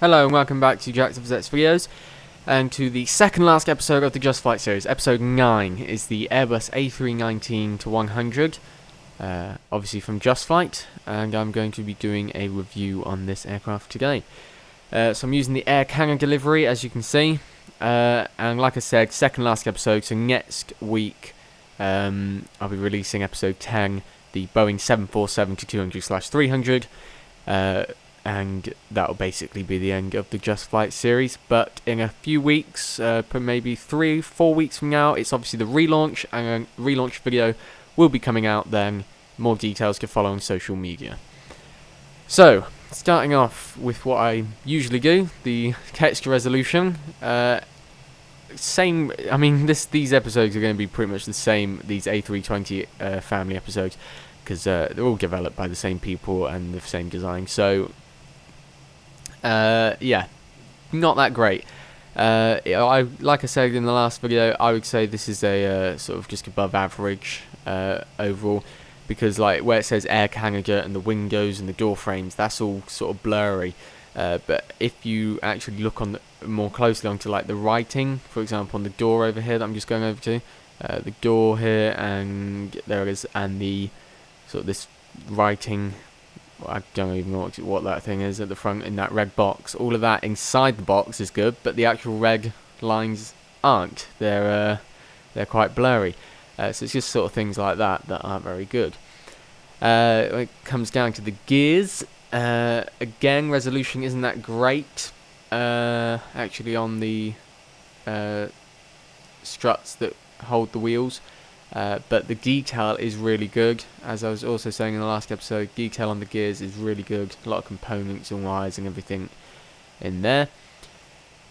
Hello and welcome back to Jack's FSX videos, and to the second last episode of the Just Flight series. Episode 9 is the Airbus A319-100, obviously from Just Flight, and I'm going to be doing a review on this aircraft today. So I'm using the Air Canada delivery, as you can see, and like I said, second last episode, so next week I'll be releasing episode 10, the Boeing 747-200/300, and that'll basically be the end of the Just Flight series. But in a few weeks, maybe 3-4 weeks from now, it's obviously the relaunch, and a relaunch video will be coming out then. More details can follow on social media. So, starting off with what I usually do, the text resolution. Same, I mean, these episodes are going to be pretty much the same, these A320 family episodes, because they're all developed by the same people and the same design. So, yeah, not that great. Like I said in the last video, I would say this is a sort of just above average overall, because like where it says Air Canada and the windows and the door frames, that's all sort of blurry. But if you actually look on more closely onto like the writing, for example, on the door over here that I'm just going over to, the door here, and there it is, and the sort of this writing. I don't even know what that thing is at the front in that red box. All of that inside the box is good, but the actual red lines aren't. They're quite blurry. So it's just sort of things like that aren't very good. When it comes down to the gears, again, resolution isn't that great. Actually, on the struts that hold the wheels. But the detail is really good. As I was also saying in the last episode, detail on the gears is really good. A lot of components and wires and everything in there.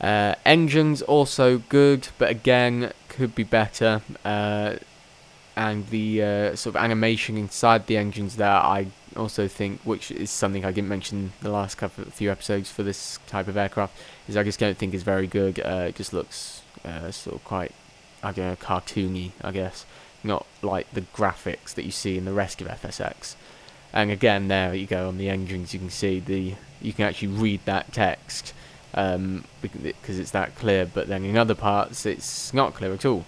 Engines also good, but again could be better. And the sort of animation inside the engines there, I also think, which is something I didn't mention the last few episodes for this type of aircraft, is I just don't think is very good. It just looks sort of quite, I don't know, cartoony, I guess. Not like the graphics that you see in the rest of FSX. And again, there you go on the engines. You can see you can actually read that text because it's that clear. But then in other parts, it's not clear at all.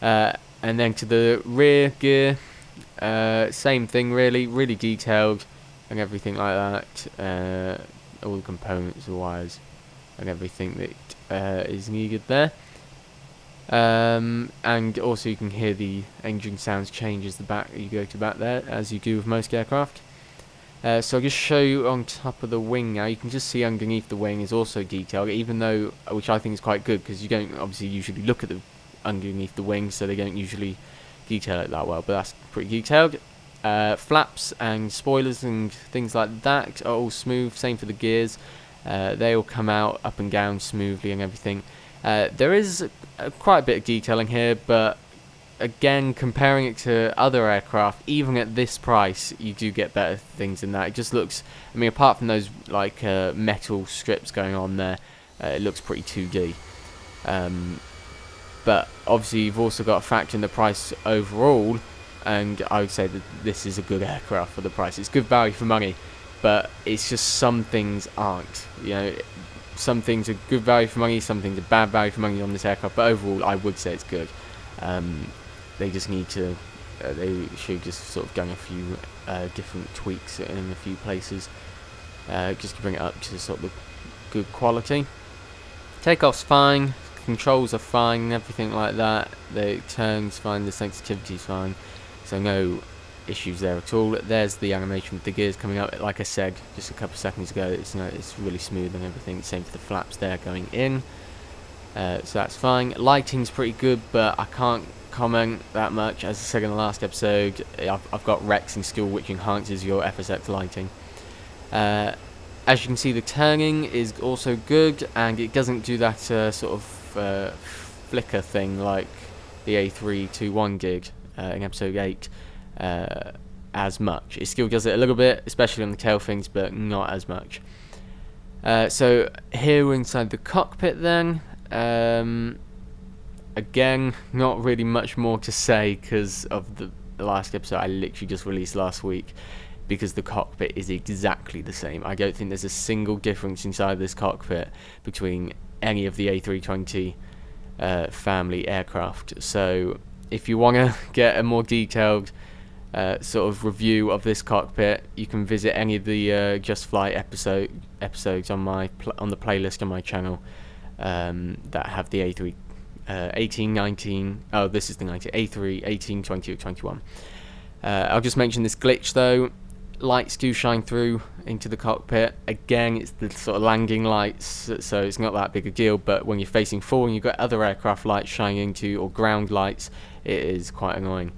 And then to the rear gear, same thing really, really detailed and everything like that. All the components, the wires, and everything that is needed there. And also you can hear the engine sounds change as you go to back there, as you do with most aircraft. So I'll just show you on top of the wing now. You can just see underneath the wing is also detailed, even though, which I think is quite good, because you don't obviously usually look at the underneath the wing, so they don't usually detail it that well, but that's pretty detailed. Flaps and spoilers and things like that are all smooth, same for the gears. They all come out up and down smoothly and everything. There is quite a bit of detailing here, but again, comparing it to other aircraft, even at this price, you do get better things than that. It just looks, I mean, apart from those like metal strips going on there, it looks pretty 2D. But obviously, you've also got to factor in the price overall, and I would say that this is a good aircraft for the price. It's good value for money, but it's just some things aren't. You know, some things are good value for money, some things are bad value for money on this aircraft, but overall I would say it's good. They just need to, they should just sort of done a few different tweaks in a few places, just to bring it up to sort of good quality. Takeoff's fine, controls are fine, everything like that. The turns fine, the sensitivity's fine, so no issues there at all. There's the animation with the gears coming up. Like I said just a couple of seconds ago, it's really smooth and everything. Same for the flaps there going in, so that's fine. Lighting's pretty good, but I can't comment that much. As I said in the last episode, I've got Rex installed, which enhances your FSX lighting. As you can see, the turning is also good, and it doesn't do that sort of flicker thing like the A321 did in episode 8 as much. It still does it a little bit, especially on the tail things, but not as much. So here we're inside the cockpit then. Again, not really much more to say because of the last episode I literally just released last week. because the cockpit is exactly the same. I don't think there's a single difference inside this cockpit between any of the A320 family aircraft. So if you want to get a more detailed sort of review of this cockpit, you can visit any of the Just Flight episodes on the playlist on my channel that have the A3 18, 19. Oh, this is the 19. A3, 18, 20, or 21. I'll just mention this glitch though. Lights do shine through into the cockpit. Again, it's the sort of landing lights, so it's not that big a deal, but when you're facing forward and you've got other aircraft lights shining into you, or ground lights, it is quite annoying.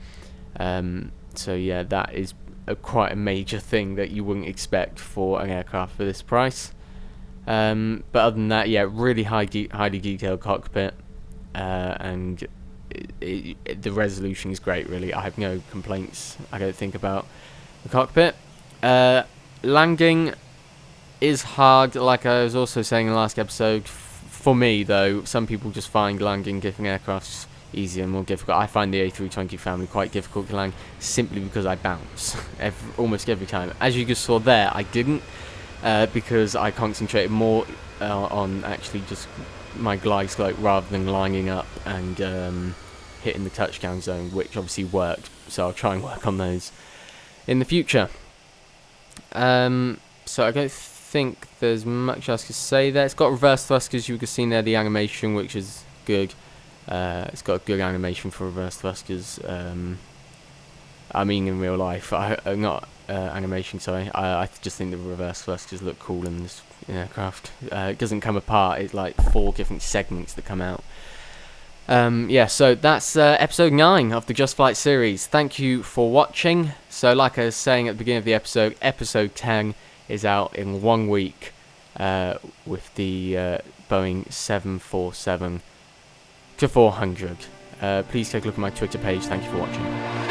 So yeah, that is quite a major thing that you wouldn't expect for an aircraft for this price. But other than that, yeah, really highly detailed cockpit, and the resolution is great, really. I have no complaints, I don't think, about the cockpit. Landing is hard, like I was also saying in the last episode. For me, though, some people just find landing different aircrafts easier and more difficult. I find the A320 family quite difficult to land, simply because I bounce almost every time. As you just saw there, I didn't, because I concentrated more on actually just my glide slope rather than lining up and hitting the touchdown zone, which obviously worked. So I'll try and work on those in the future. So I don't think there's much else to say there. It's got reverse thrusters, you can see there the animation, which is good. It's got a good animation for reverse thrusters. I mean in real life, not animation, sorry. I just think the reverse thrusters look cool in this aircraft. It doesn't come apart, it's like 4 different segments that come out. Yeah, so that's episode 9 of the Just Flight series. Thank you for watching. So like I was saying at the beginning of the episode 10 is out in 1 week with the Boeing 747-400. Please take a look at my Twitter page. Thank you for watching.